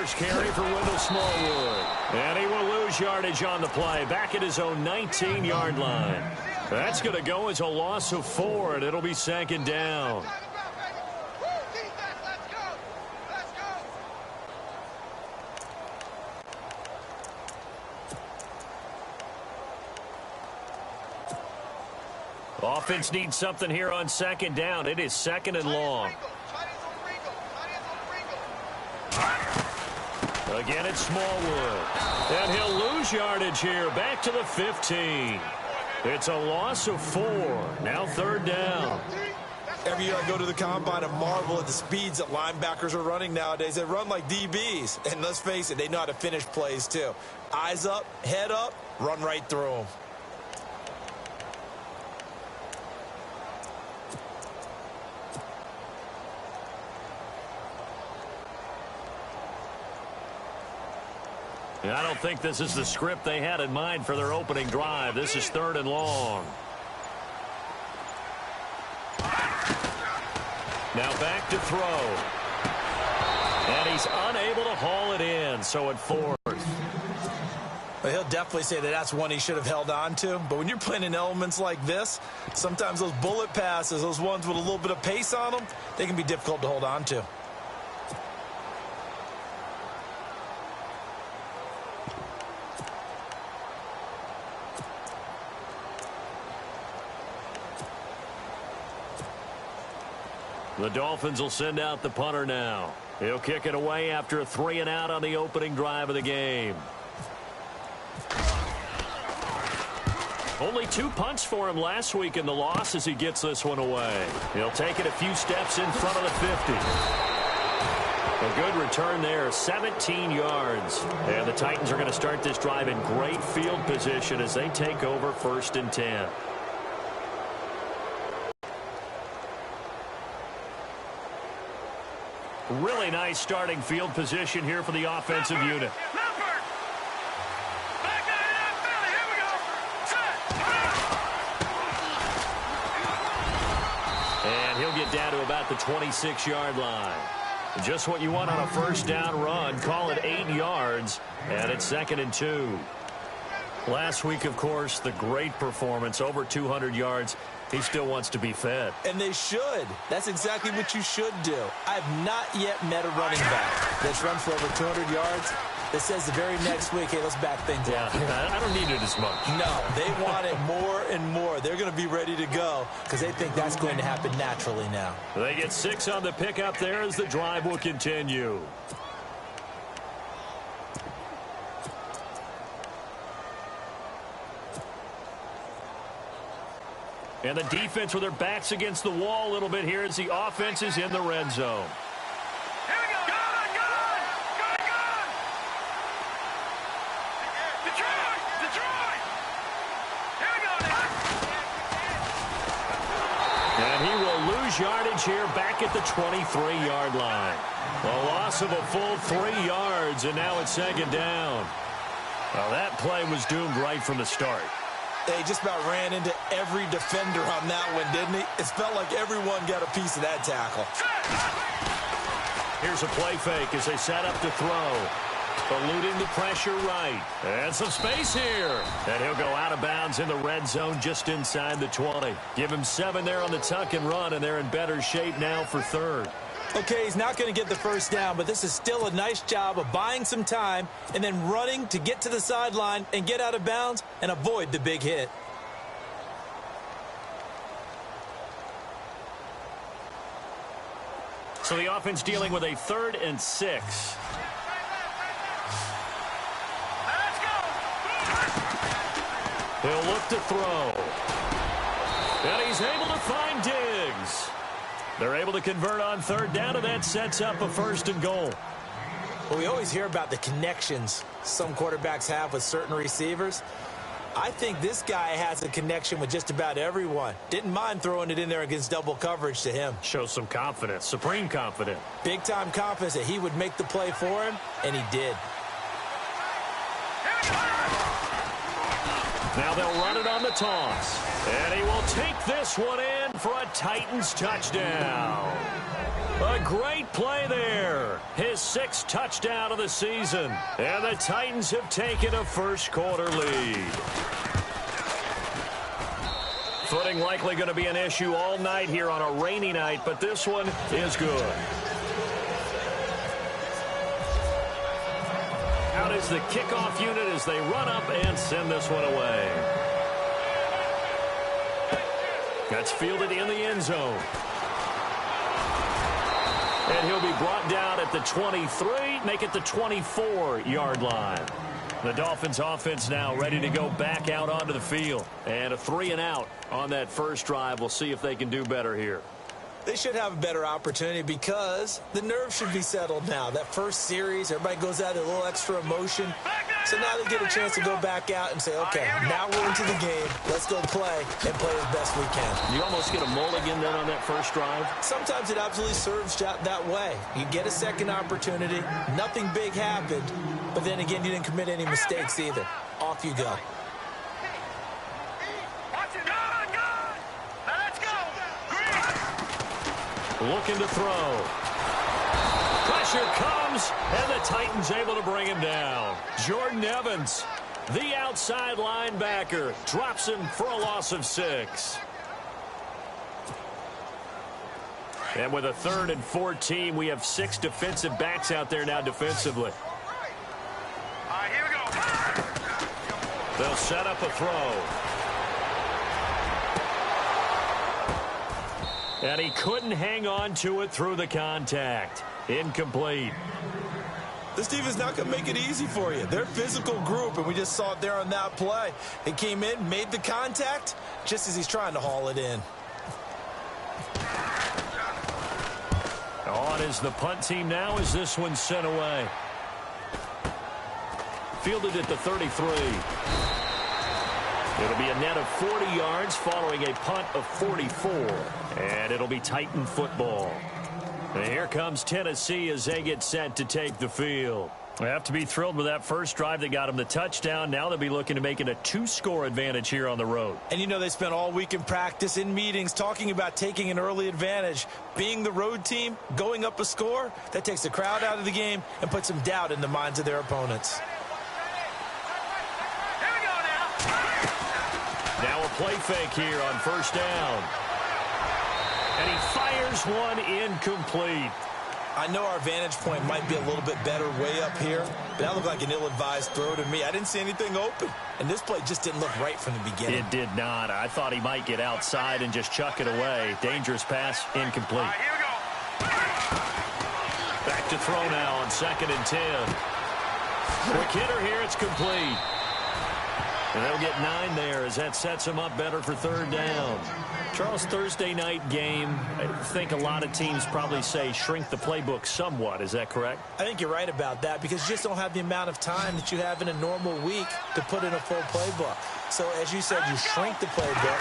first carry for Wendell Smallwood. And he will lose yardage on the play, back at his own 19-yard line. That's going to go as a loss of 4, and it'll be 2nd down. Offense needs something here on 2nd down. It is 2nd and long. Again, it's Smallwood. And he'll lose yardage here, back to the 15. It's a loss of 4. Now 3rd down. Every year I go to the combine and marvel at the speeds that linebackers are running nowadays. They run like DBs. And let's face it, they know how to finish plays too. Eyes up, head up, run right through them. I don't think this is the script they had in mind for their opening drive. This is 3rd and long. Now back to throw. And he's unable to haul it in, so at 4th. Well, he'll definitely say that that's one he should have held on to. But when you're playing in elements like this, sometimes those bullet passes, those ones with a little bit of pace on them, they can be difficult to hold on to. The Dolphins will send out the punter now. He'll kick it away after a 3-and-out on the opening drive of the game. Only 2 punts for him last week in the loss as he gets this one away. He'll take it a few steps in front of the 50. A good return there, 17 yards. And the Titans are going to start this drive in great field position as they take over 1st and 10. Really nice starting field position here for the offensive unit. And he'll get down to about the 26-yard line. Just what you want on a 1st down run. Call it 8 yards, and it's 2nd and 2. Last week, of course, the great performance, over 200 yards. He still wants to be fed. And they should. That's exactly what you should do. I have not yet met a running back that's run for over 200 yards that says the very next week, hey, let's back things up. I don't need it as much. No, they want it more and more. They're going to be ready to go because they think that's going to happen naturally now. They get 6 on the pickup there as the drive will continue. And the defense with their backs against the wall a little bit here as the offense is in the red zone. Here we go. Good. Detroit. Here we go now. And he will lose yardage here back at the 23-yard line. A loss of a full 3 yards, and now it's 2nd down. Well, that play was doomed right from the start. They just about ran into every defender on that one, didn't he? It felt like everyone got a piece of that tackle. Here's a play fake as they set up to throw. Eluding the pressure right. And some space here. And he'll go out of bounds in the red zone just inside the 20. Give him 7 there on the tuck and run, and they're in better shape now for 3rd. Okay, he's not going to get the 1st down, but this is still a nice job of buying some time and then running to get to the sideline and get out of bounds and avoid the big hit. So the offense dealing with a 3rd and 6. Let's go. He'll look to throw. And he's able to find Diggs. They're able to convert on 3rd down, and that sets up a 1st and goal. Well, we always hear about the connections some quarterbacks have with certain receivers. I think this guy has a connection with just about everyone. Didn't mind throwing it in there against double coverage to him. Shows some confidence, supreme confidence. Big-time confidence that he would make the play for him, and he did. Now they'll run it on the toss. And he will take this one in for a Titans touchdown. A great play there. His 6th touchdown of the season. And the Titans have taken a first-quarter lead. Footing likely going to be an issue all night here on a rainy night, but this one is good. Out is the kickoff unit as they run up and send this one away. That's fielded in the end zone. And he'll be brought down at the 23, make it the 24-yard line. The Dolphins offense now ready to go back out onto the field. And a 3-and-out on that first drive. We'll see if they can do better here. They should have a better opportunity because the nerves should be settled now. That first series, everybody goes out with a little extra emotion. So now they get a chance to go back out and say, okay, now we're into the game. Let's go play and play as best we can. You almost get a mulligan then on that first drive? Sometimes it absolutely serves that way. You get a second opportunity. Nothing big happened. But then again, you didn't commit any mistakes either. Off you go. Looking to throw. Pressure comes, and the Titans able to bring him down. Jordan Evans, the outside linebacker, drops him for a loss of 6. And with a 3rd and 14, we have 6 defensive backs out there now defensively. All right, here we go. They'll set up a throw. And he couldn't hang on to it through the contact. Incomplete. This team is not going to make it easy for you. They're a physical group, and we just saw it there on that play. He came in, made the contact, just as he's trying to haul it in. On is the punt team now as this one's sent away. Fielded at the 33. It'll be a net of 40 yards following a punt of 44. And it'll be Titan football. And here comes Tennessee as they get set to take the field. They have to be thrilled with that first drive that got them the touchdown. Now they'll be looking to make it a 2-score advantage here on the road. And you know they spent all week in practice, in meetings, talking about taking an early advantage. Being the road team, going up a score, that takes the crowd out of the game and puts some doubt in the minds of their opponents. Now a play fake here on first down. And he fires one incomplete. I know our vantage point might be a little bit better way up here, but that looked like an ill-advised throw to me. I didn't see anything open, and this play just didn't look right from the beginning. It did not. I thought he might get outside and just chuck it away. Dangerous pass, incomplete. All right, here we go. Back to throw now on 2nd and 10. Quick hitter here, it's complete. And they'll get 9 there as that sets them up better for 3rd down. Charles, Thursday night game, I think a lot of teams probably say shrink the playbook somewhat. Is that correct? I think you're right about that because you just don't have the amount of time that you have in a normal week to put in a full playbook. So, as you said, you shrink the playbook,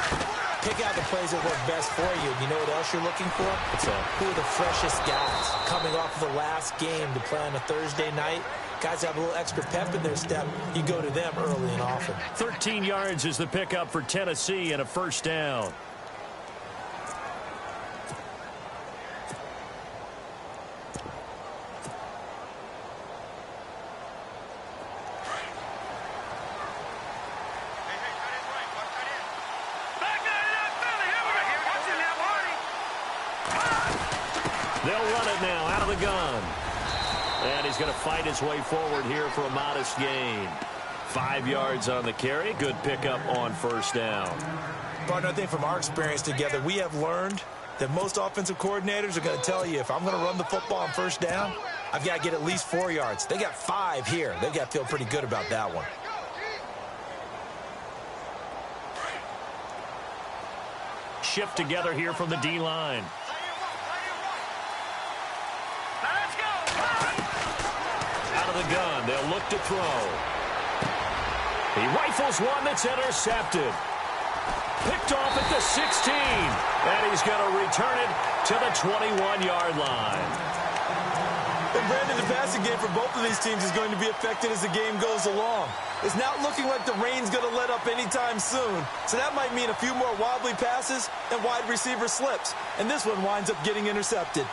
pick out the plays that work best for you. You know what else you're looking for? Who are the freshest guys coming off of the last game to play on a Thursday night? Guys have a little extra pep in their step. You go to them early and often. 13 yards is the pickup for Tennessee and a 1st down. They'll run it now out of the gun. And he's going to fight his way forward here for a modest gain. 5 yards on the carry. Good pickup on 1st down. Partner, I think from our experience together, we have learned that most offensive coordinators are going to tell you, if I'm going to run the football on 1st down, I've got to get at least 4 yards. They got 5 here. They've got to feel pretty good about that one. Shift together here from the D-line. Out of the gun, they'll look to throw. He rifles one that's intercepted. Picked off at the 16. And he's going to return it to the 21-yard line. And Brandon, the passing game for both of these teams is going to be affected as the game goes along. It's not looking like the rain's going to let up anytime soon. So that might mean a few more wobbly passes and wide receiver slips. And this one winds up getting intercepted.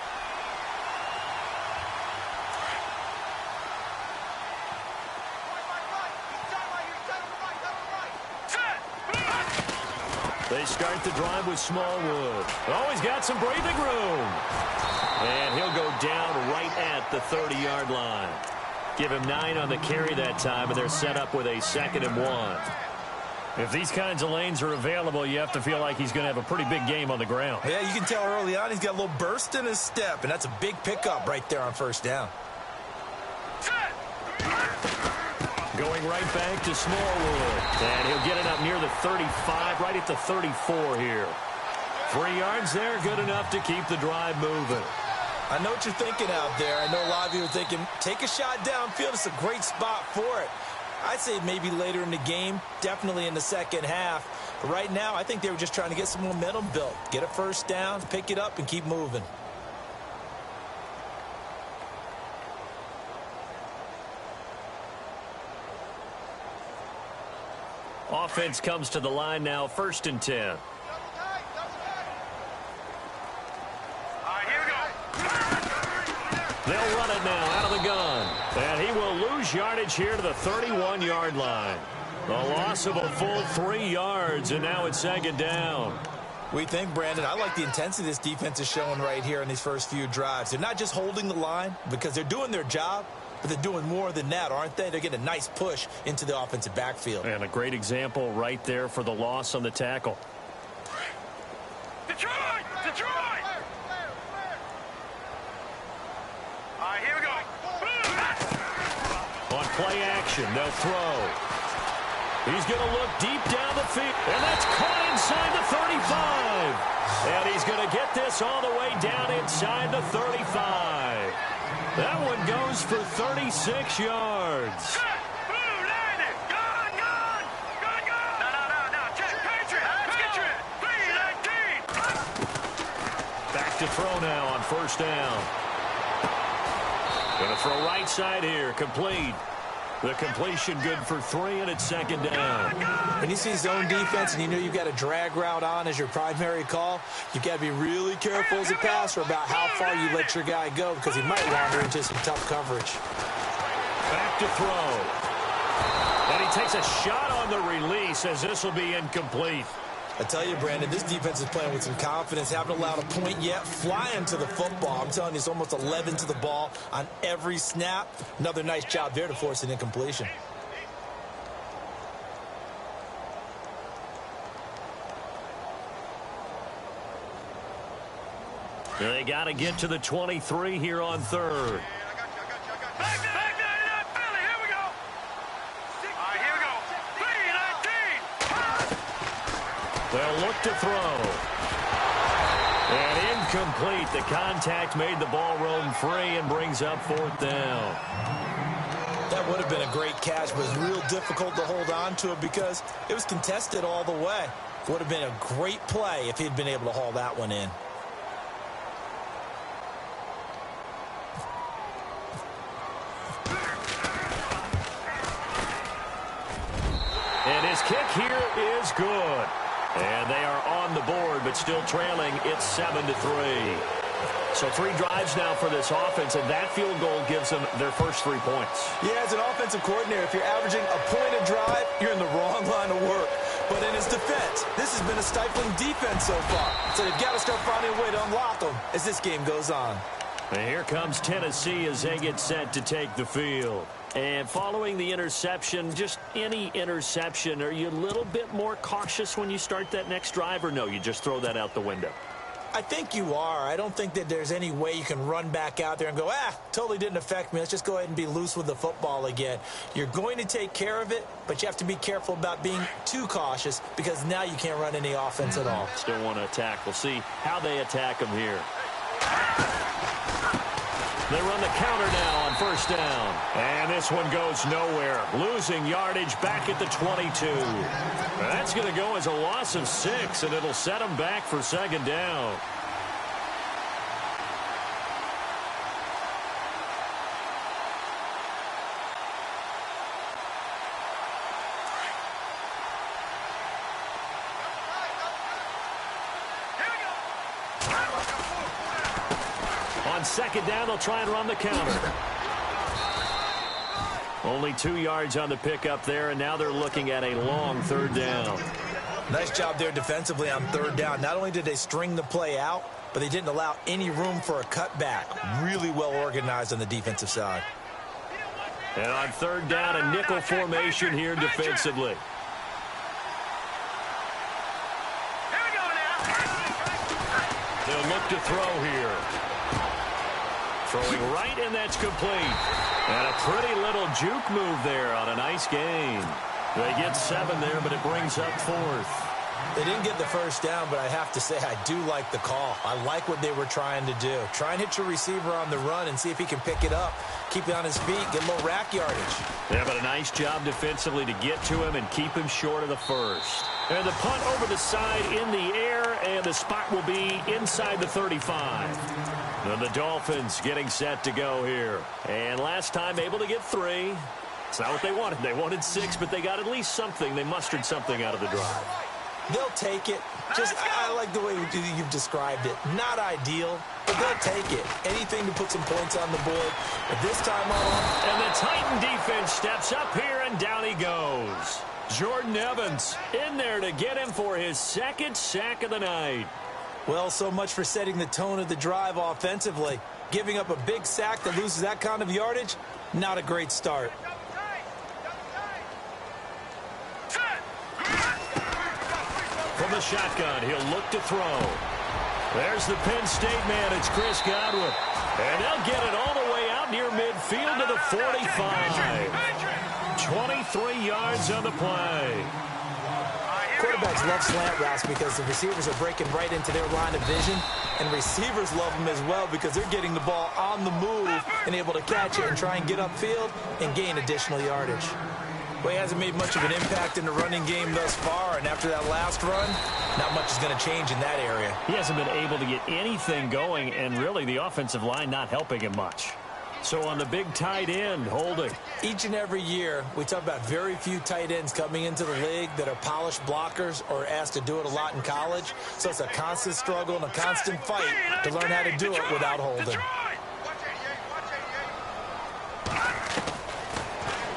They start the drive with Smallwood. Oh, he's got some breathing room. And he'll go down right at the 30-yard line. Give him 9 on the carry that time, and they're set up with a 2nd and 1. If these kinds of lanes are available, you have to feel like he's going to have a pretty big game on the ground. Yeah, you can tell early on he's got a little burst in his step, and that's a big pickup right there on 1st down. Going right back to Smallwood. And he'll get it up near the 35, right at the 34 here. 3 yards there, good enough to keep the drive moving. I know what you're thinking out there. I know a lot of you are thinking, take a shot downfield. It's a great spot for it. I'd say maybe later in the game, definitely in the second half. But right now, I think they were just trying to get some momentum built. Get a 1st down, pick it up, and keep moving. Offense comes to the line now, 1st and 10. They'll run it now out of the gun. And he will lose yardage here to the 31-yard line. A loss of a full 3 yards, and now it's 2nd down. We think, Brandon, I like the intensity this defense is showing right here in these first few drives. They're not just holding the line because they're doing their job, but they're doing more than that, aren't they? They're getting a nice push into the offensive backfield. And a great example right there for the loss on the tackle. Detroit! Detroit! All right, here we go. On play action, they'll throw. He's going to look deep down the field, and that's caught inside the 35. And he's going to get this all the way down inside the 35. That one goes for 36 yards. Back to throw now on 1st down. Going to throw right side here, complete. The completion good for 3, and it's 2nd down. When you see zone defense and you know you've got a drag route on as your primary call, you've got to be really careful as a passer about how far you let your guy go because he might wander into some tough coverage. Back to throw. And he takes a shot on the release as this will be incomplete. I tell you, Brandon, this defense is playing with some confidence. Haven't allowed a point yet. Flying to the football. I'm telling you, it's almost 11 to the ball on every snap. Another nice job there to force an incompletion. They got to get to the 23 here on 3rd. They'll look to throw. And incomplete. The contact made the ball roam free and brings up 4th down. That would have been a great catch, but it was real difficult to hold on to it because it was contested all the way. It would have been a great play if he'd been able to haul that one in. And his kick here is good. And they are on the board, but still trailing. It's 7-3. So 3 drives now for this offense, and that field goal gives them their first 3 points. Yeah, as an offensive coordinator, if you're averaging a point a drive, you're in the wrong line of work. But in his defense, this has been a stifling defense so far. So they've got to start finding a way to unlock them as this game goes on. And here comes Tennessee as they get set to take the field. And following the interception, just any interception, are you a little bit more cautious when you start that next drive, or no, you just throw that out the window? I think you are. I don't think that there's any way you can run back out there and go, totally didn't affect me. Let's just go ahead and be loose with the football again. You're going to take care of it, but you have to be careful about being too cautious because now you can't run any offense at all. Still want to attack. We'll see how they attack them here. They run the counter now on 1st down. And this one goes nowhere. Losing yardage back at the 22. That's going to go as a loss of 6, and it'll set them back for 2nd down. On 2nd down, they'll try and run the counter. Only 2 yards on the pickup there, and now they're looking at a long 3rd down. Nice job there defensively on third down. Not only did they string the play out, but they didn't allow any room for a cutback. Really well organized on the defensive side. And on third down, a nickel formation here defensively. They'll look to throw here. Throwing right, and that's complete. And a pretty little juke move there on a nice gain. They get 7 there, but it brings up 4th. They didn't get the first down, but I have to say I do like the call. I like what they were trying to do. Try and hit your receiver on the run and see if he can pick it up. Keep it on his feet, get a little rack yardage. Yeah, but a nice job defensively to get to him and keep him short of the first. And the punt over the side in the air, and the spot will be inside the 35. And the Dolphins getting set to go here. And last time able to get 3. It's not what they wanted. They wanted 6, but they got at least something. They mustered something out of the drive. They'll take it. I like the way you've described it. Not ideal, but they'll take it. Anything to put some points on the board. But this time on. And the Titan defense steps up here, and down he goes. Jordan Evans in there to get him for his 2nd sack of the night. Well, so much for setting the tone of the drive offensively. Giving up a big sack that loses that kind of yardage, not a great start. From the shotgun, he'll look to throw. There's the Penn State man. It's Chris Godwin. And they'll get it all the way out near midfield to the 45. 23 yards on the play. Quarterbacks love slant routes because the receivers are breaking right into their line of vision, and receivers love them as well because they're getting the ball on the move and able to catch it and try and get upfield and gain additional yardage. Well, he hasn't made much of an impact in the running game thus far, and after that last run, not much is going to change in that area. He hasn't been able to get anything going, and really the offensive line not helping him much. So on the big tight end, holding. Each and every year, we talk about very few tight ends coming into the league that are polished blockers or asked to do it a lot in college. So it's a constant struggle and a constant fight to learn how to do it without holding.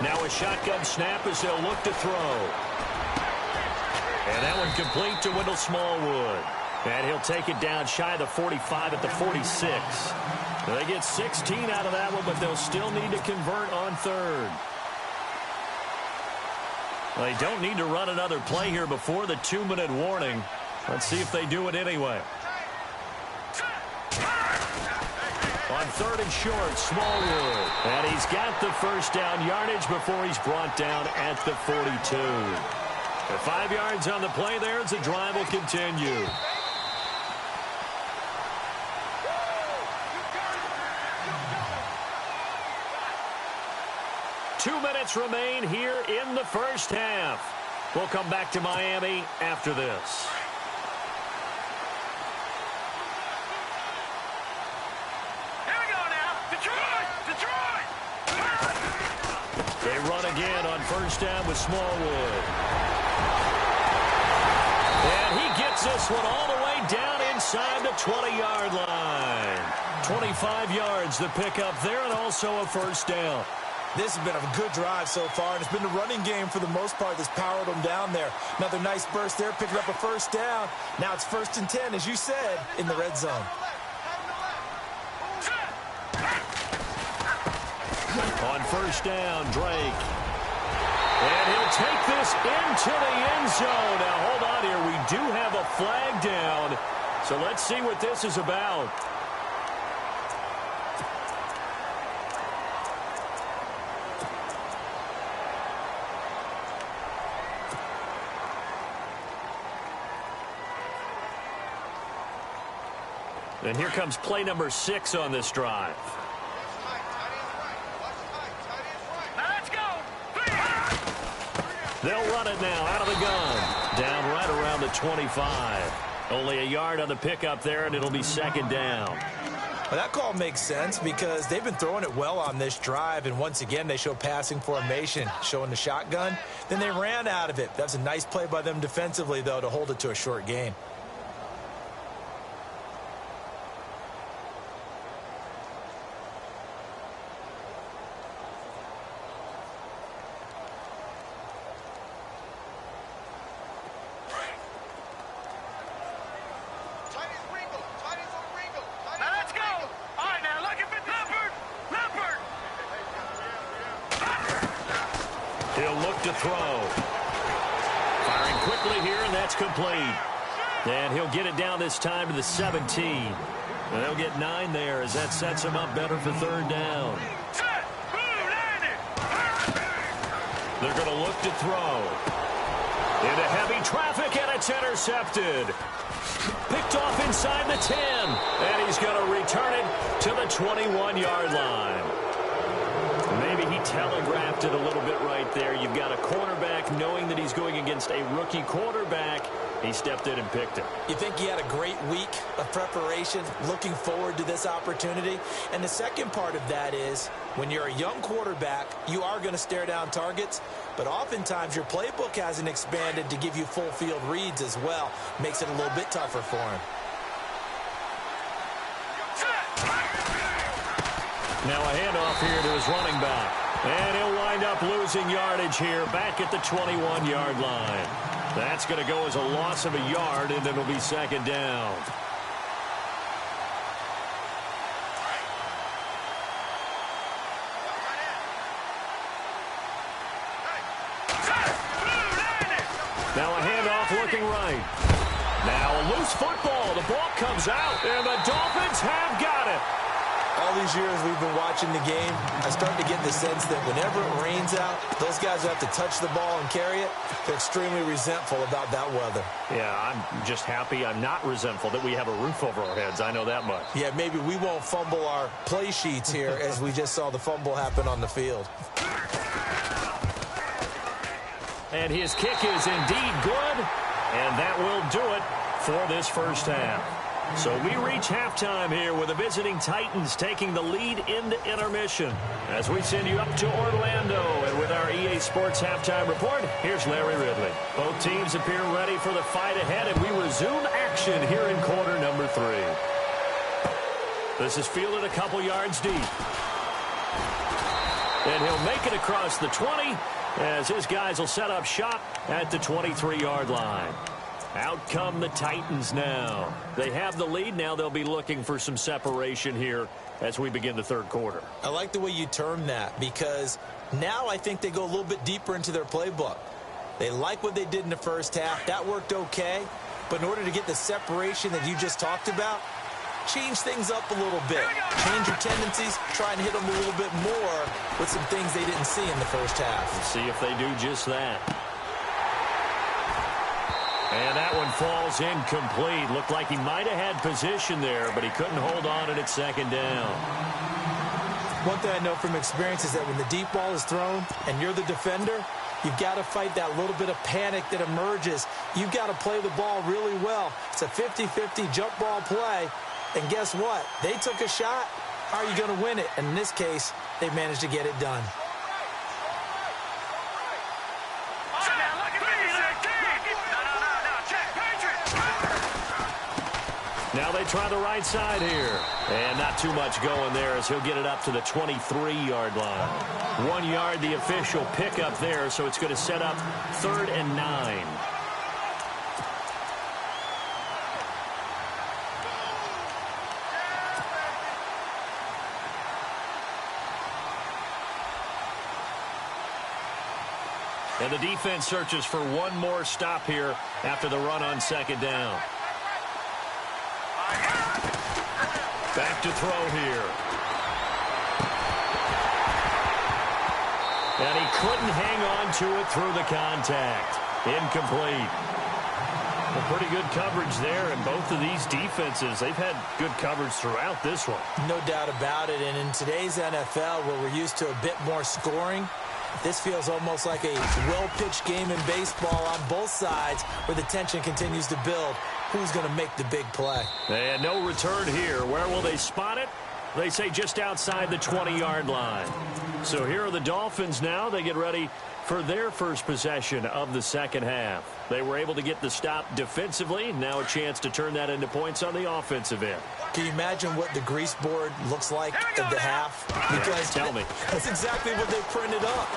Now a shotgun snap as they'll look to throw. And that one complete to Wendell Smallwood. And he'll take it down shy of the 45 at the 46. They get 16 out of that one, but they'll still need to convert on third. They don't need to run another play here before the 2-minute warning. Let's see if they do it anyway. On third and short, Smallwood. And he's got the first down yardage before he's brought down at the 42. The 5 yards on the play there as the drive will continue. Two minutes remain here in the first half. We'll come back to Miami after this. Here we go now. Detroit! Detroit! They run again on first down with Smallwood. And he gets this one all the way down inside the 20-yard line. 25 yards the pickup there, and also a first down. This has been a good drive so far, and it's been the running game for the most part that's powered them down there. Another nice burst there, picking up a first down. Now it's 1st and 10, as you said, in the red zone. On first down, Drake. And he'll take this into the end zone. Now, hold on here. We do have a flag down. So let's see what this is about. And here comes play number 6 on this drive. Let's go. They'll run it now out of the gun. Down right around the 25. Only a yard on the pickup there, and it'll be 2nd down. Well, that call makes sense because they've been throwing it well on this drive, and once again they show passing formation, showing the shotgun. Then they ran out of it. That's a nice play by them defensively, though, to hold it to a short gain. He'll look to throw. Firing quickly here, and that's complete. And he'll get it down this time to the 17. And they'll get 9 there as that sets him up better for third down. They're going to look to throw. Into heavy traffic, and it's intercepted. Picked off inside the 10. And he's going to return it to the 21-yard line. Maybe he telegraphed it a little bit right there. You've got a cornerback knowing that he's going against a rookie quarterback. He stepped in and picked it. You think he had a great week of preparation, looking forward to this opportunity? And the second part of that is, when you're a young quarterback, you are going to stare down targets, but oftentimes your playbook hasn't expanded to give you full field reads as well. Makes it a little bit tougher for him. Now a handoff here to his running back. And he'll wind up losing yardage here back at the 21-yard line. That's going to go as a loss of a yard, and it'll be second down. Now a handoff looking right. Now a loose football. The ball comes out, and the Dolphins have got it. All these years we've been watching the game, I start to get the sense that whenever it rains out, those guys who have to touch the ball and carry it, they're extremely resentful about that weather. Yeah, I'm just happy I'm not resentful that we have a roof over our heads. I know that much. Yeah, maybe we won't fumble our play sheets here as we just saw the fumble happen on the field. And his kick is indeed good, and that will do it for this first half. So we reach halftime here with the visiting Titans taking the lead into intermission. As we send you up to Orlando, and with our EA Sports halftime report, here's Larry Ridley. Both teams appear ready for the fight ahead, and we resume action here in quarter number 3. This is fielded a couple yards deep. And he'll make it across the 20 as his guys will set up shop at the 23-yard line. Out come the Titans now. They have the lead. Now they'll be looking for some separation here as we begin the third quarter. I like the way you term that, because now I think they go a little bit deeper into their playbook. They like what they did in the first half. That worked okay. But in order to get the separation that you just talked about, change things up a little bit. Change your tendencies. Try and hit them a little bit more with some things they didn't see in the first half. We'll see if they do just that. And that one falls incomplete. Looked like he might have had position there, but he couldn't hold on at its second down. One thing I know from experience is that when the deep ball is thrown and you're the defender, you've got to fight that little bit of panic that emerges. You've got to play the ball really well. It's a 50-50 jump ball play. And guess what? They took a shot. How are you going to win it? And in this case, they managed to get it done. Now they try the right side here. And not too much going there as he'll get it up to the 23-yard line. 1 yard, the official pickup there, so it's going to set up 3rd and 9. And the defense searches for one more stop here after the run on second down. Back to throw here. And he couldn't hang on to it through the contact. Incomplete. Well, pretty good coverage there, and both of these defenses, they've had good coverage throughout this one. No doubt about it, and in today's NFL, where we're used to a bit more scoring, this feels almost like a well-pitched game in baseball on both sides where the tension continues to build. Who's going to make the big play? And no return here. Where will they spot it? They say just outside the 20-yard line. So here are the Dolphins now. They get ready for their first possession of the second half. They were able to get the stop defensively. Now a chance to turn that into points on the offensive end. Can you imagine what the grease board looks like at the half? Because tell me. That's exactly what they printed up.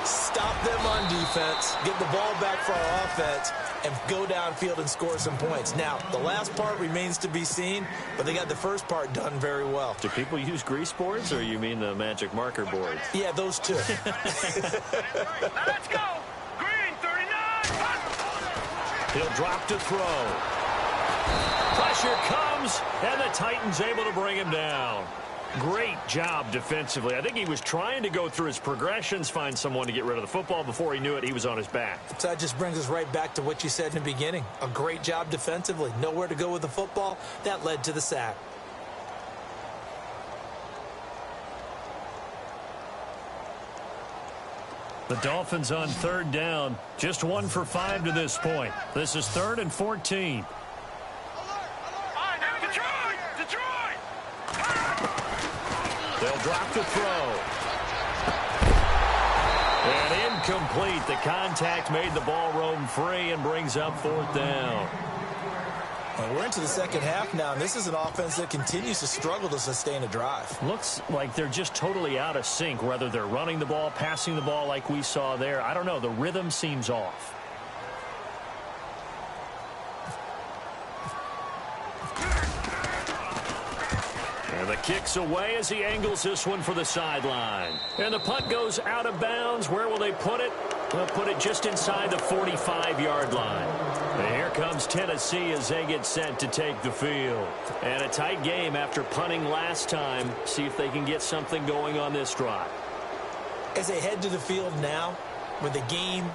Stop them on defense, get the ball back for our offense, and go downfield and score some points. Now, the last part remains to be seen, but they got the first part done very well. Do people use grease boards, or you mean the magic marker boards? Yeah, those two. Let's go. Green, 39. He'll drop to throw. Pressure comes, and the Titans able to bring him down. Great job defensively. I think he was trying to go through his progressions, find someone to get rid of the football. Before he knew it, he was on his back. So that just brings us right back to what you said in the beginning. A great job defensively. Nowhere to go with the football. That led to the sack. The Dolphins on third down. Just 1 for 5 to this point. This is 3rd and 14. Detroit! They'll drop to throw. And incomplete. The contact made the ball roam free and brings up 4th down. Well, we're into the second half now, and this is an offense that continues to struggle to sustain a drive. Looks like they're just totally out of sync, whether they're running the ball, passing the ball like we saw there. I don't know. The rhythm seems off. And the kick's away as he angles this one for the sideline. And the punt goes out of bounds. Where will they put it? They'll put it just inside the 45-yard line. And here comes Tennessee as they get set to take the field. And a tight game after punting last time. See if they can get something going on this drive. As they head to the field now, with the game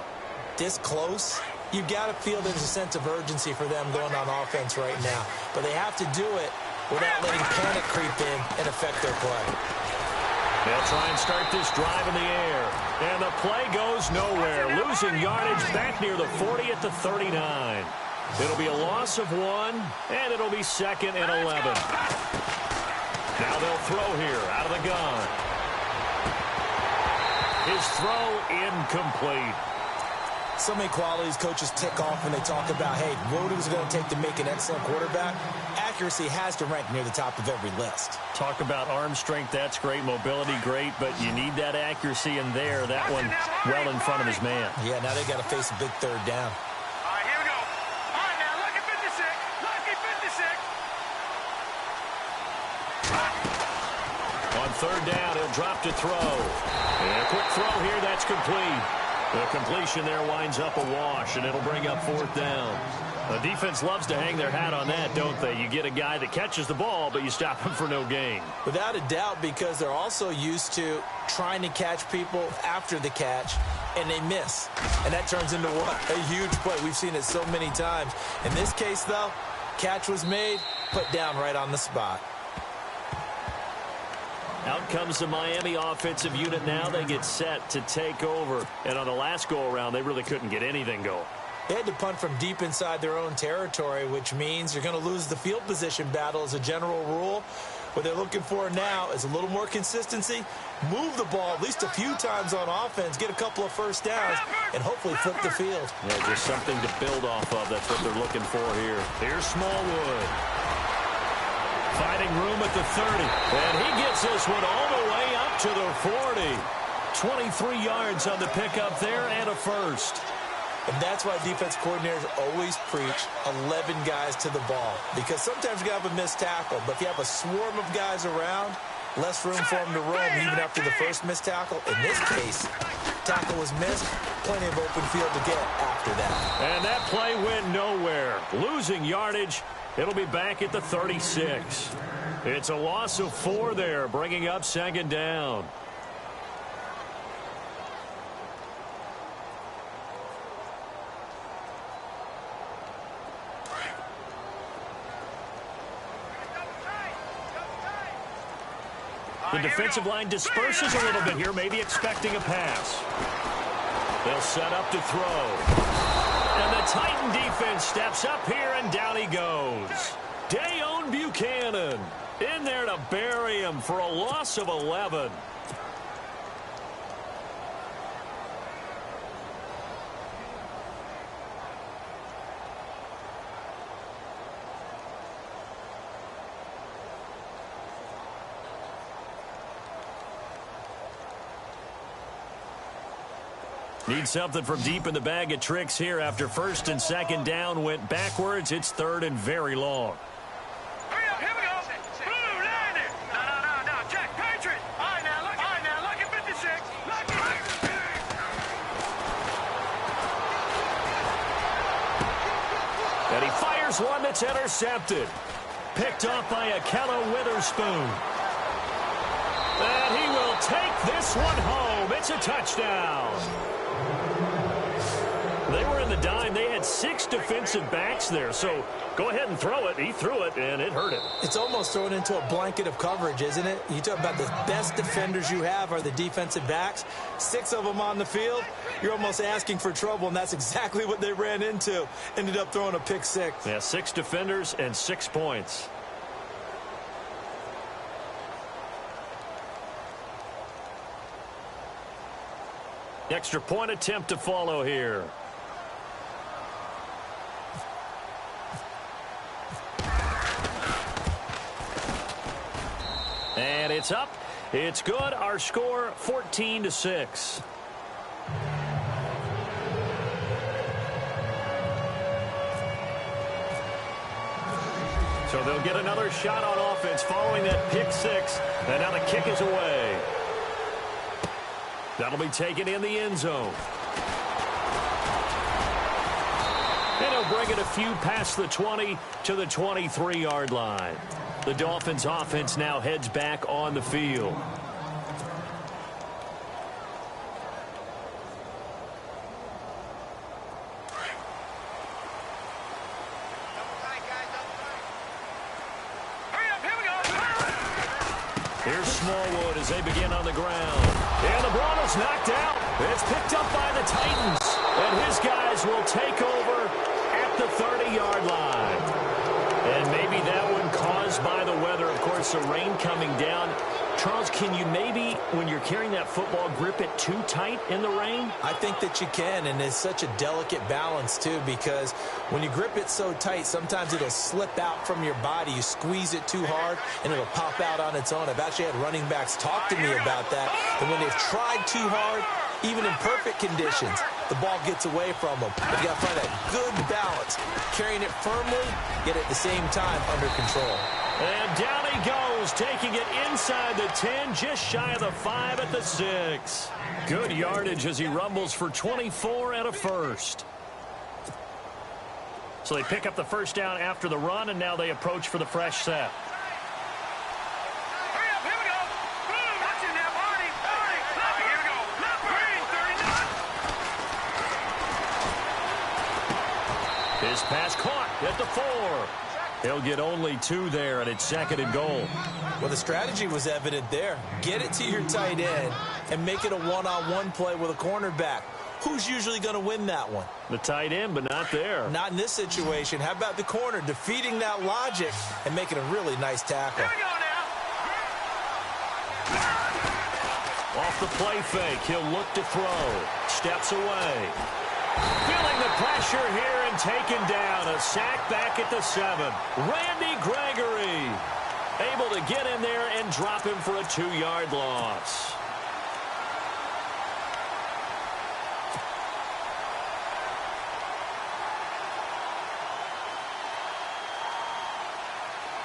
this close, you've got to feel there's a sense of urgency for them going on offense right now. But they have to do it without letting panic creep in and affect their play. They'll try and start this drive in the air. And the play goes nowhere. Losing yardage back near the 40 at the 39. It'll be a loss of 1, and it'll be 2nd and 11. Now they'll throw here out of the gun. His throw incomplete. So many qualities coaches tick off when they talk about, hey, what is it going to take to make an excellent quarterback? Accuracy has to rank near the top of every list. Talk about arm strength, that's great. Mobility, great, but you need that accuracy in there. That one well in front of his man. Yeah, now they got to face a big third down. All right, here we go. All right, now, lucky 56. Lucky 56. On third down, he'll drop to throw. And a quick throw here, that's complete. The completion there winds up a wash, and it'll bring up 4th down. The defense loves to hang their hat on that, don't they? You get a guy that catches the ball, but you stop him for no gain. Without a doubt, because they're also used to trying to catch people after the catch, and they miss. And that turns into what? A huge play. We've seen it so many times. In this case, though, catch was made, put down right on the spot. Out comes the Miami offensive unit now. They get set to take over. And on the last go-around, they really couldn't get anything going. They had to punt from deep inside their own territory, which means you're going to lose the field position battle as a general rule. What they're looking for now is a little more consistency, move the ball at least a few times on offense, get a couple of first downs, and hopefully flip the field. Yeah, just something to build off of. That's what they're looking for here. Here's Smallwood. Finding room at the 30. And he gets this one all the way up to the 40. 23 yards on the pickup there and a first. And that's why defense coordinators always preach 11 guys to the ball. Because sometimes you have a missed tackle, but if you have a swarm of guys around, less room for them to roam even after the first missed tackle. In this case, tackle was missed, plenty of open field to get after that. And that play went nowhere. Losing yardage. It'll be back at the 36. It's a loss of 4 there, bringing up 2nd down. The defensive line disperses a little bit here, maybe expecting a pass. They'll set up to throw. And the Titan defense steps up here, and down he goes. Dayon Buchanan in there to bury him for a loss of 11. Need something from deep in the bag of tricks here after first and second down went backwards. It's third and very long. Hurry up, here we go. Blue, line it. No. Check, Patriot. All right, now, look at 56. And he fires one that's intercepted. Picked off by Akello Witherspoon. And he will take this one home. It's a touchdown. They were in the dime. They had 6 defensive backs there. So go ahead and throw it. He threw it, and it hurt him. It's almost thrown into a blanket of coverage, isn't it? You talk about the best defenders you have are the defensive backs. 6 of them on the field. You're almost asking for trouble, and that's exactly what they ran into. Ended up throwing a pick 6. Yeah, 6 defenders and 6 points. Extra point attempt to follow here. And it's up. It's good. Our score 14-6. So they'll get another shot on offense following that pick 6. And now the kick is away. That'll be taken in the end zone. And he'll bring it a few past the 20 to the 23-yard line. The Dolphins offense now heads back on the field. Here's Smallwood as they begin on the ground. And the ball is knocked out. It's picked up by the Titans. And his guys will take over at the 30-yard line. And maybe that one caused by the weather. Of course, the rain coming down. Charles, can you maybe, when you're carrying that football, grip it too tight in the rain? I think that you can, and it's such a delicate balance, too, because when you grip it so tight, sometimes it'll slip out from your body. You squeeze it too hard, and it'll pop out on its own. I've actually had running backs talk to me about that, and when they've tried too hard, even in perfect conditions, the ball gets away from them. But you got to find that good balance, carrying it firmly, yet at the same time under control. And down he goes, taking it inside the 10, just shy of the 5 at the 6. Good yardage as he rumbles for 24 and a first. So they pick up the first down after the run, and now they approach for the fresh set. Hurry up, here we go. Blue, watch it now, Barney. Here we go. Green, 39. His pass caught at the 4. He'll get only 2 there, and it's second and goal. Well, the strategy was evident there. Get it to your tight end and make it a one-on-one play with a cornerback. Who's usually going to win that one? The tight end, but not there. Not in this situation. How about the corner defeating that logic and making a really nice tackle? Here we go now. Off the play fake, he'll look to throw. Steps away. Feeling the pressure here and taken down. A sack back at the 7. Randy Gregory able to get in there and drop him for a 2-yard loss.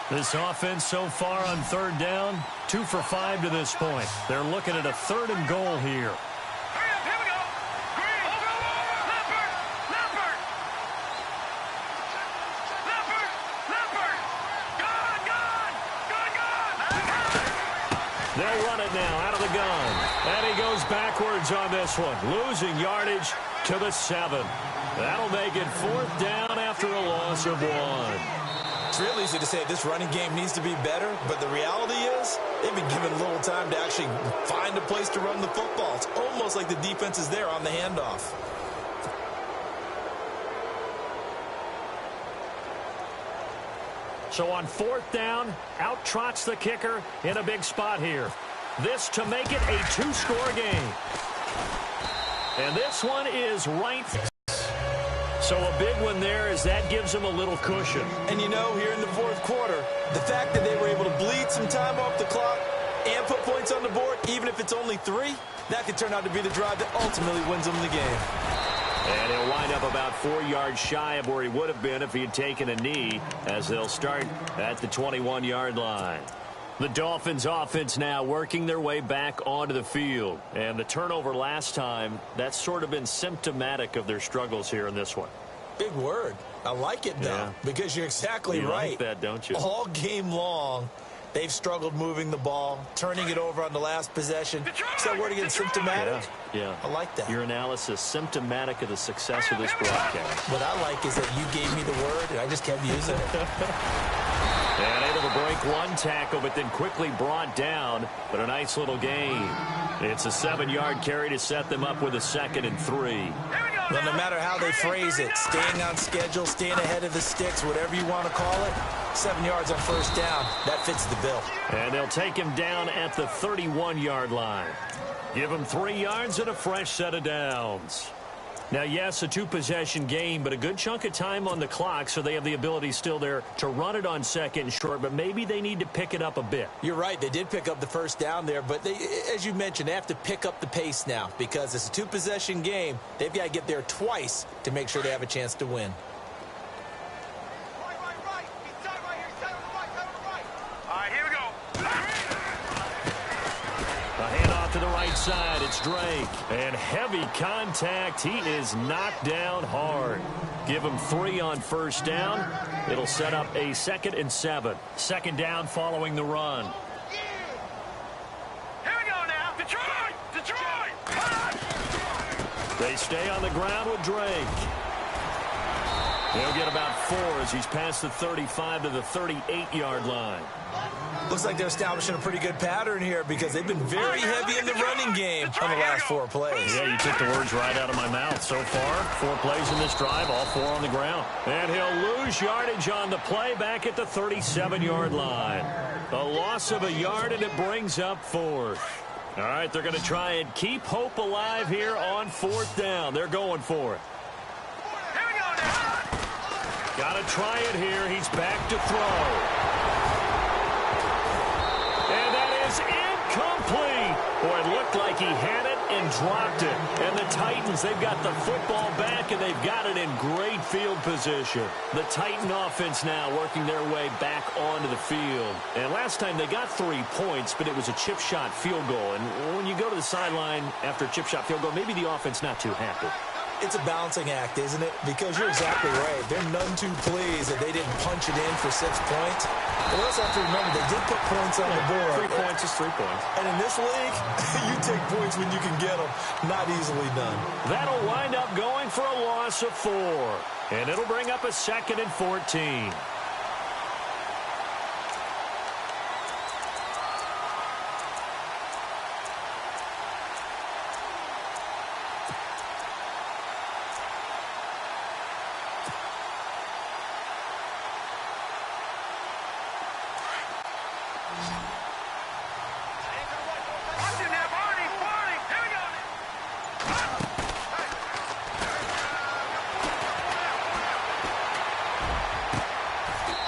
This offense so far on third down, 2 for 5 to this point. They're looking at a 3rd and goal here. Hurry up, here we go. Green, Leopard. Gone. They'll run it now out of the gun. And he goes backwards on this one, losing yardage to the 7. That'll make it 4th down after a loss of 1. It's real easy to say this running game needs to be better, but the reality is they've been given little time to actually find a place to run the football. It's almost like the defense is there on the handoff. So on 4th down, out trots the kicker in a big spot here. This to make it a 2-score game. And this one is right. So a big one there as that gives them a little cushion. And you know, here in the 4th quarter, the fact that they were able to bleed some time off the clock and put points on the board, even if it's only 3, that could turn out to be the drive that ultimately wins them the game. And he'll wind up about 4 yards shy of where he would have been if he had taken a knee, as they'll start at the 21-yard line. The Dolphins offense now working their way back onto the field. And the turnover last time, that's sort of been symptomatic of their struggles here in this one. Big word. I like it, though, because you're exactly right. You like that, don't you? All game long, they've struggled moving the ball, turning it over on the last possession. Is that word again, symptomatic? Yeah. I like that. Your analysis, symptomatic of the success of this broadcast. What I like is that you gave me the word, and I just kept using it. And able to break one tackle, but then quickly brought down. But a nice little gain. It's a 7-yard carry to set them up with a 2nd and 3. Well, no matter how they phrase it, staying on schedule, staying ahead of the sticks, whatever you want to call it, 7 yards on first down, that fits the bill. And they'll take him down at the 31-yard line. Give him 3 yards and a fresh set of downs. Now, yes, a 2-possession game, but a good chunk of time on the clock, so they have the ability still there to run it on 2nd and short, but maybe they need to pick it up a bit. You're right. They did pick up the first down there, but they, as you mentioned, they have to pick up the pace now because it's a 2-possession game. They've got to get there twice to make sure they have a chance to win. All right, here we go. A handoff to the right side. It's Drake. And heavy contact. He is knocked down hard. Give him 3 on first down. It'll set up a 2nd and 7. 2nd down following the run. Here we go now. Detroit! Detroit! They stay on the ground with Drake. He'll get about 4 as he's past the 35 to the 38-yard line. Looks like they're establishing a pretty good pattern here because they've been very heavy in the running game on the last 4 plays. Yeah, you took the words right out of my mouth. So far, 4 plays in this drive, all 4 on the ground. And he'll lose yardage on the play back at the 37-yard line. A loss of a yard, and it brings up 4th. All right, they're going to try and keep hope alive here on 4th down. They're going for it. Here we go now. Got to try it here. He's back to throw. And that is incomplete. Boy, it looked like he had it and dropped it. And the Titans, they've got the football back, and they've got it in great field position. The Titan offense now working their way back onto the field. And last time they got 3 points, but it was a chip shot field goal. And when you go to the sideline after a chip shot field goal, maybe the offense not too happy. It's a balancing act, isn't it? Because you're exactly right. They're none too pleased that they didn't punch it in for 6 points. But we also have to remember they did put points on the board. 3 points is 3 points. And in this league, you take points when you can get them. Not easily done. That'll wind up going for a loss of 4. And it'll bring up a 2nd and 14.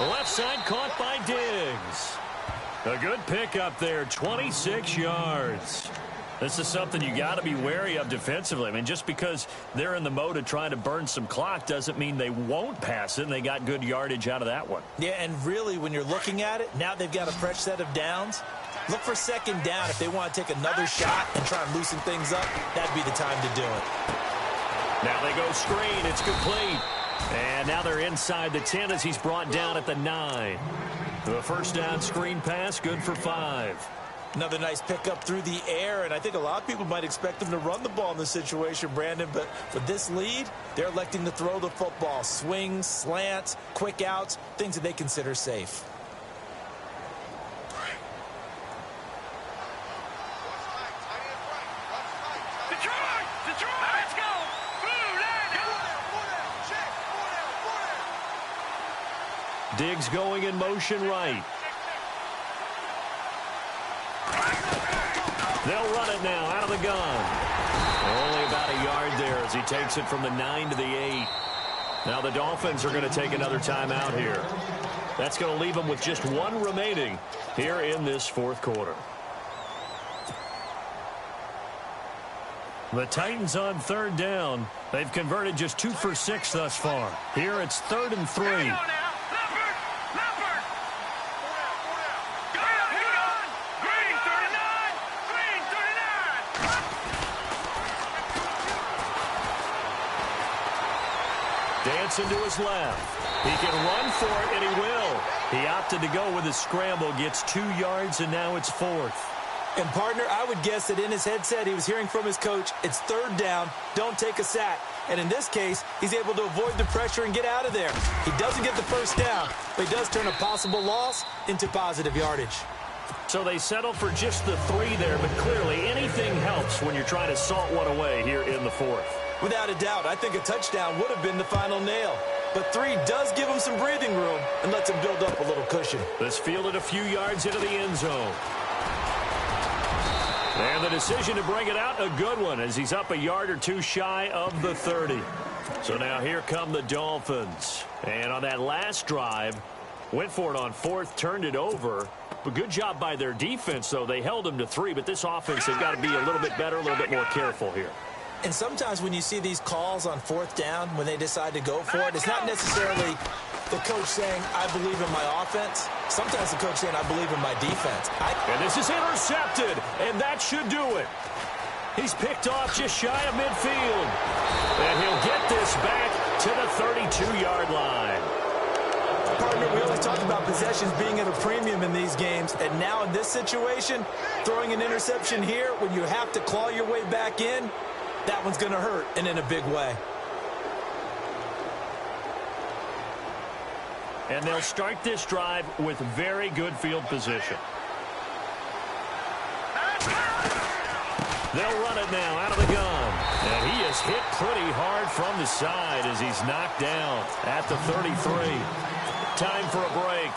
Left side caught by Diggs. A good pickup there, 26 yards. This is something you got to be wary of defensively. I mean, just because they're in the mode of trying to burn some clock doesn't mean they won't pass it, and they got good yardage out of that one. Yeah, and really, when you're looking at it, now they've got a fresh set of downs. Look for 2nd down. If they want to take another shot and try and loosen things up, that'd be the time to do it. Now they go screen. It's complete. And now they're inside the 10 as he's brought down at the 9. The first down screen pass, good for 5. Another nice pickup through the air, and I think a lot of people might expect them to run the ball in this situation, Brandon, but for this lead, they're electing to throw the football. Swings, slants, quick outs, things that they consider safe. Diggs going in motion right. They'll run it now out of the gun. Only about a yard there as he takes it from the 9 to the 8. Now the Dolphins are going to take another timeout here. That's going to leave them with just 1 remaining here in this 4th quarter. The Titans on third down. They've converted just 2 for 6 thus far. Here it's 3rd and 3. Here we go now. Leopard! Leopard! Go down, here we go! Green 39! Green 39! Dancing to his left. He can run for it, and he will. He opted to go with his scramble, gets 2 yards, and now it's 4th. And, partner, I would guess that in his headset he was hearing from his coach, it's 3rd down, don't take a sack. And in this case, he's able to avoid the pressure and get out of there. He doesn't get the first down, but he does turn a possible loss into positive yardage. So they settle for just the 3 there, but clearly anything helps when you're trying to salt one away here in the 4th. Without a doubt, I think a touchdown would have been the final nail. But 3 does give him some breathing room and lets him build up a little cushion. This fielded a few yards into the end zone. And the decision to bring it out, a good one, as he's up a yard or 2 shy of the 30. So now here come the Dolphins. And on that last drive, went for it on 4th, turned it over. But good job by their defense, though. They held them to 3, but this offense, they've got to be a little bit better, a little bit more careful here. And sometimes when you see these calls on 4th down, when they decide to go for it, it's not necessarily the coach saying, I believe in my offense. Sometimes the coach saying, I believe in my defense. And this is intercepted, and that should do it. He's picked off just shy of midfield. And he'll get this back to the 32-yard line. Partner, we always talk about possessions being at a premium in these games, and now in this situation, throwing an interception here when you have to claw your way back in, that one's going to hurt, and in a big way. And they'll start this drive with very good field position. They'll run it now out of the gun. And he is hit pretty hard from the side as he's knocked down at the 33. Time for a break.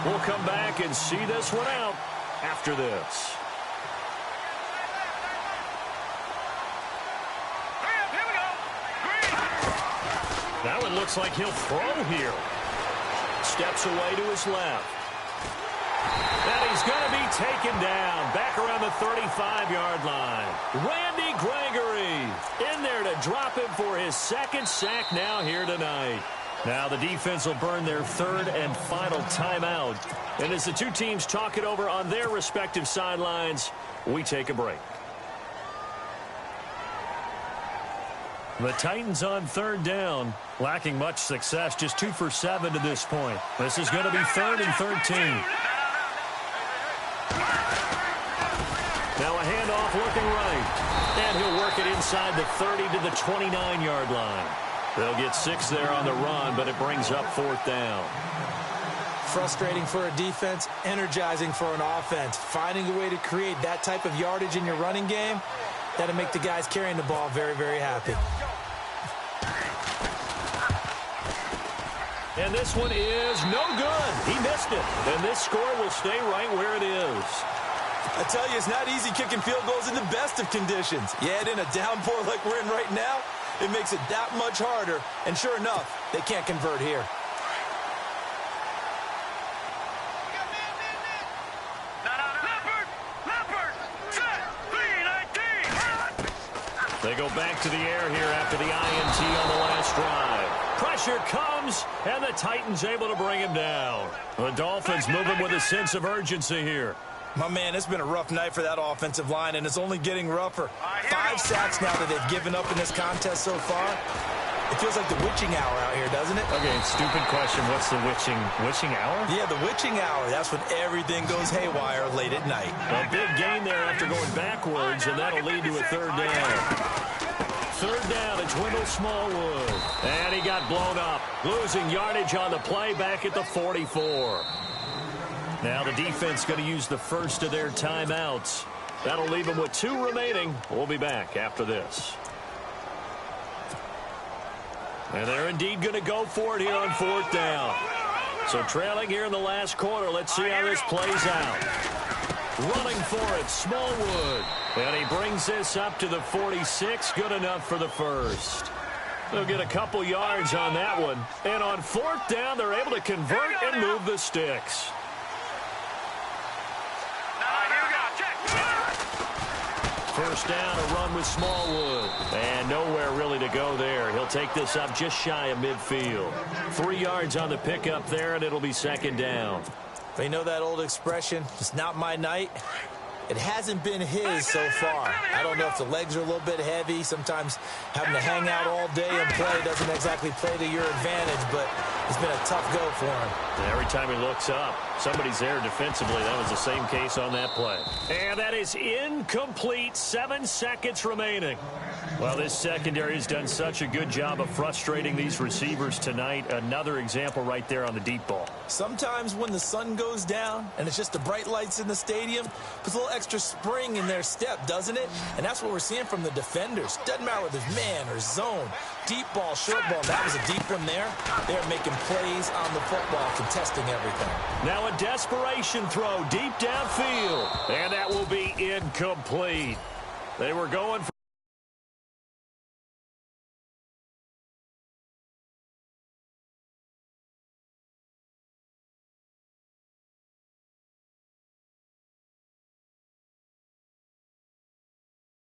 We'll come back and see this one out after this. That one looks like he'll throw here. Steps away to his left. And he's going to be taken down back around the 35-yard line. Randy Gregory in there to drop him for his 2nd sack now here tonight. Now the defense will burn their 3rd and final timeout. And as the 2 teams talk it over on their respective sidelines, we take a break. The Titans on 3rd down, lacking much success, just 2 for 7 to this point. This is going to be 3rd and 13. Now a handoff looking right, and he'll work it inside the 30 to the 29-yard line. They'll get 6 there on the run, but it brings up 4th down. Frustrating for a defense, energizing for an offense. Finding a way to create that type of yardage in your running game, that'll make the guys carrying the ball very, very happy. And this one is no good. He missed it. And this score will stay right where it is. I tell you, it's not easy kicking field goals in the best of conditions. Yet in a downpour like we're in right now, it makes it that much harder. And sure enough, they can't convert here. They go back to the air here after the INT on the last drive. Pressure comes, and the Titans able to bring him down. The Dolphins moving with a sense of urgency here. My man, it's been a rough night for that offensive line, and it's only getting rougher. 5 sacks now that they've given up in this contest so far. It feels like the witching hour out here, doesn't it? Okay, stupid question. What's the witching hour? Yeah, the witching hour. That's when everything goes haywire late at night. A big gain there after going backwards, and that'll lead to a 3rd down. 3rd down, it's Wendell Smallwood. And he got blown up, losing yardage on the play back at the 44. Now the defense going to use the first of their timeouts. That'll leave them with 2 remaining. We'll be back after this. And they're indeed going to go for it here on 4th down. So trailing here in the last quarter. Let's see how this plays out. Running for it, Smallwood. And he brings this up to the 46. Good enough for the first. They'll get a couple yards on that one. And on 4th down, they're able to convert and move the sticks. First down, a run with Smallwood. And nowhere really to go there. He'll take this up just shy of midfield. 3 yards on the pickup there, and it'll be second down. You know that old expression, it's not my night? It hasn't been his so far. I don't know if the legs are a little bit heavy. Sometimes having to hang out all day and play doesn't exactly play to your advantage, but it's been a tough go for him. And every time he looks up, somebody's there defensively. That was the same case on that play. And that is incomplete. 7 seconds remaining. Well, this secondary has done such a good job of frustrating these receivers tonight. Another example right there on the deep ball. Sometimes when the sun goes down and it's just the bright lights in the stadium, puts a little extra spring in their step, doesn't it? And that's what we're seeing from the defenders. Doesn't matter whether it's man or zone, deep ball, short ball. That was a deep one there. They're making plays on the football, contesting everything. Now a desperation throw deep downfield. And that will be incomplete. They were going for